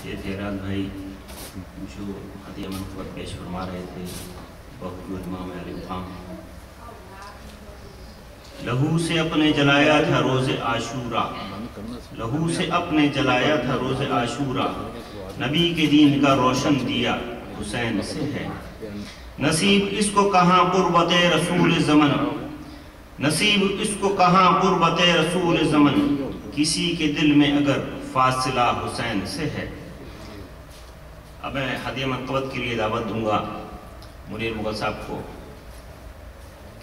یہ تھے راز بھائی جو عطیہ منفوت پیش فرما رہے تھے بہت امام علی مقام. لہو سے اپنے جلایا تھا روز عاشورہ، لہو سے اپنے جلایا تھا روز عاشورہ، نبی کے دین کا روشن دیا حسین سے ہے. نصیب اس کو کہاں قربت رسول زمن، نصیب اس کو کہاں قربت رسول زمن، کسی کے دل میں اگر فاصلہ حسین سے ہے. اب میں ہدیہ منقبت کے لیے دعوت دوں گا منیر مغل صاحب کو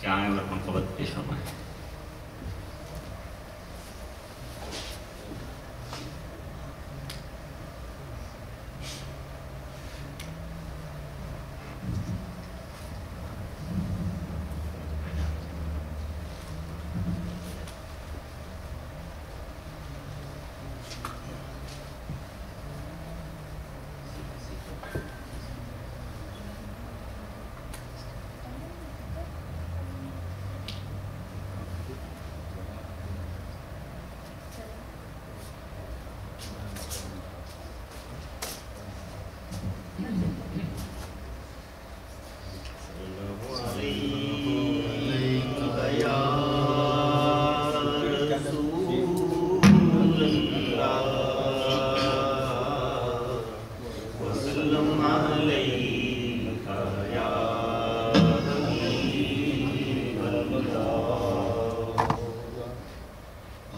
کہ آئیں اور منقبت پیش فرمائیں.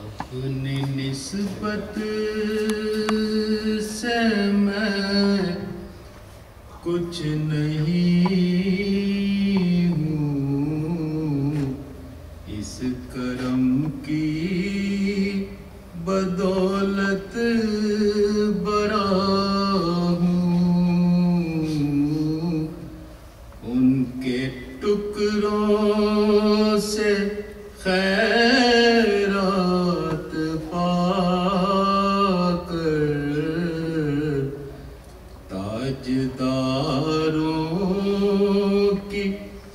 اپنی نسبت سے میں کچھ نہیں ہوں، اس کرم کی بدولت بڑا ہوں. ان کے ٹکڑوں سے خیرات پا کر تاجداروں کی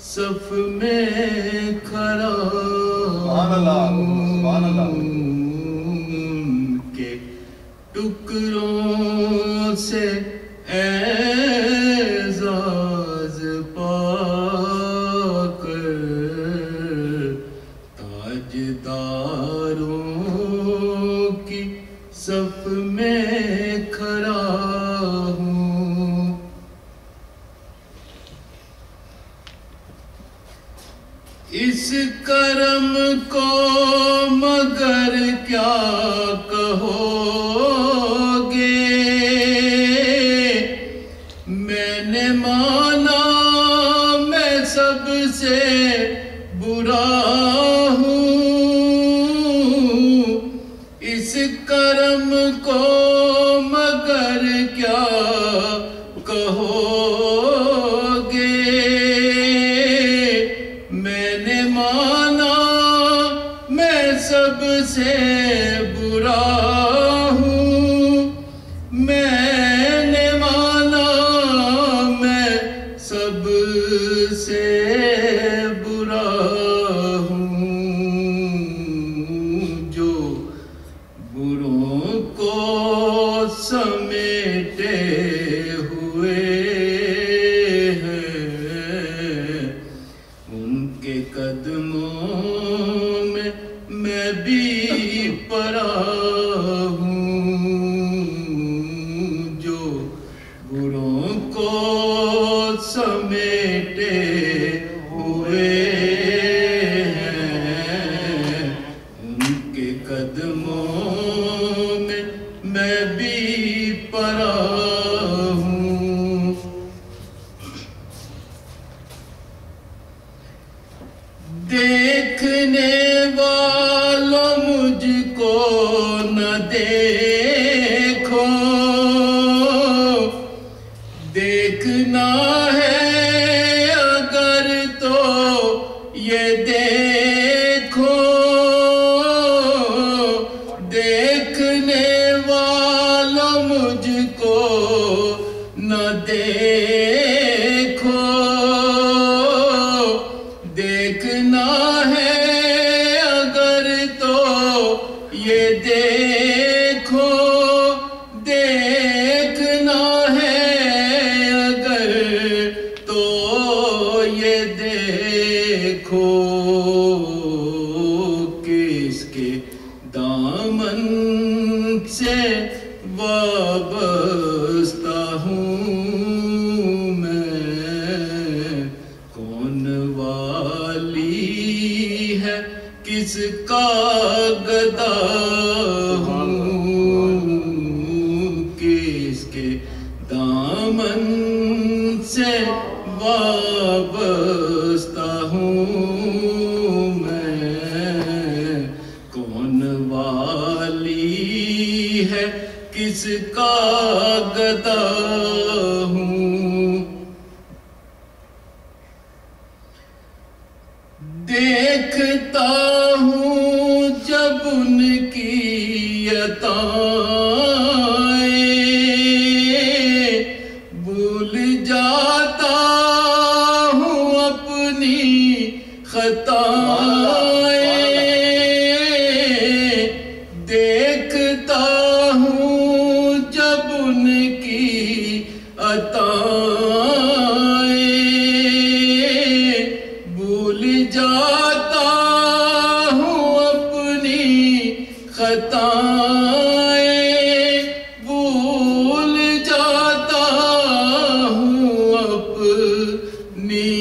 صف میں کھڑا ہوں. ان کے ٹکڑوں سے اعزاز پا کر تاجداروں کی صف میں کھڑا ہوں. اس کرم کو مگر کیا کہو گے، میں نے مانا میں سب سے برا ہوں. اس کرم کو مگر کیا کہو گے، میں نے مانا میں سب سے برا ہوں. میں نے مانا میں سب سے برا ہوں. جو بروں کو سمیٹے ہوئے ہیں، ان کے قدموں میں بھی پڑا ہوں. جو بروں کو سمیٹے ہوئے ہیں، ان کے قدموں میں بھی پڑا ہوں. دیکھنے والوں مجھ کو نہ دیکھو، دیکھنا ہے اگر تو یہ دیکھو. دیکھنے والوں مجھ کو نہ دیکھو، دیکھنا ہے اگر تو یہ دیکھو. دیکھ سے وابستہ ہوں میں، کون والی ہے کس کا گدا ہوں، کس کے دامن سے وابستہ ہوں میں، کون والی ہے کس کا گدا ہوں۔ دیکھتا ہوں جب ان کی عطائیں، بھول جاتا ہوں اپنی خطائیں، دیکھتا ہوں جب ان کی عطائیں، بھول جاتا ہوں اپنی خطائیں، بھول جاتا ہوں اپنی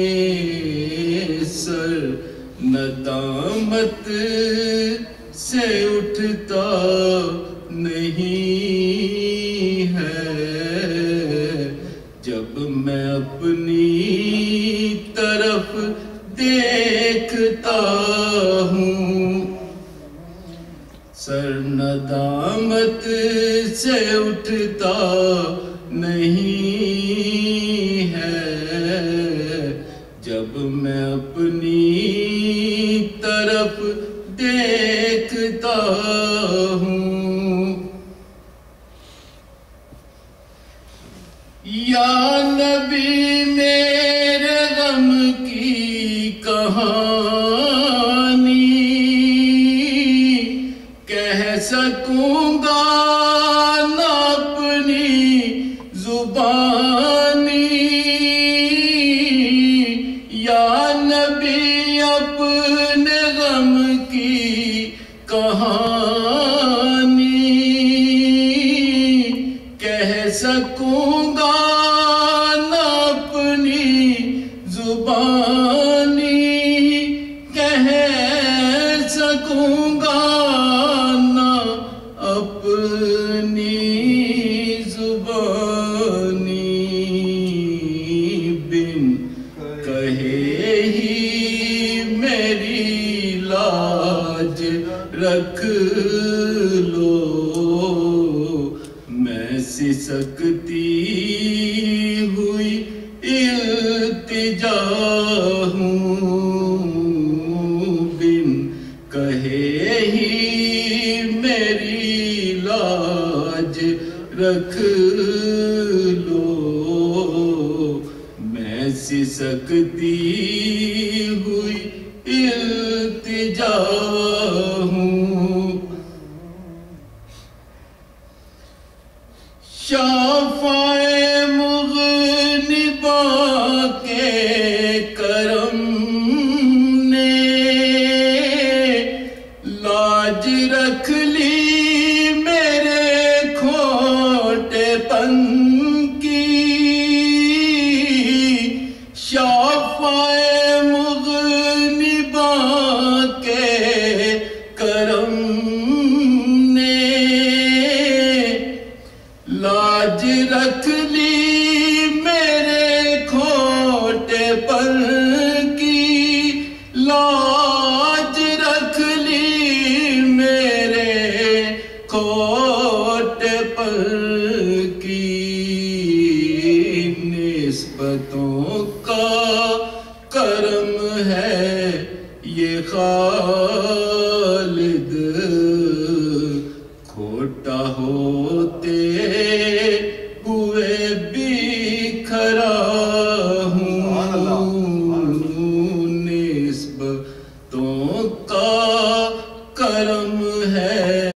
خطائیں، سر ندامت سے اٹھتا نہیں ہے، جب میں اپنی طرف دیکھتا ہوں، سر ندامت سے اٹھتا نہیں ہے، جب میں اپنی طرف دیکھتا ہوں۔ یا نبی میرے غم کی کہانی کہہ سکوں گا نہ اپنی زبانی، یا نبی اپنے غم کی کہانی کہہ سکوں گا نہ اپنی زبانی، کہہ سکوں گا نہ اپنی زبانی، بن کہے ہی میری لاج رکھ لو، میں سسکتی ہوئی التجا ہوں، بن کہے ہی میری لاج رکھ لو، میں سسکتی ہوئی التجا ہوں۔ شافعِ مغنبا کے کرم نے لاج رکھ لی میرے کھوٹے پن کی، شافعِ مغنبا کے کرم نے لاج رکھ لی میرے کھوٹے پر کی، لاج رکھ لی میرے کھوٹے پر کی، نسبتوں کا کرم ہے یہ خالد، کھوٹا ہوتے ہوئے بکھرا ہوں، نسبتوں کا کرم ہے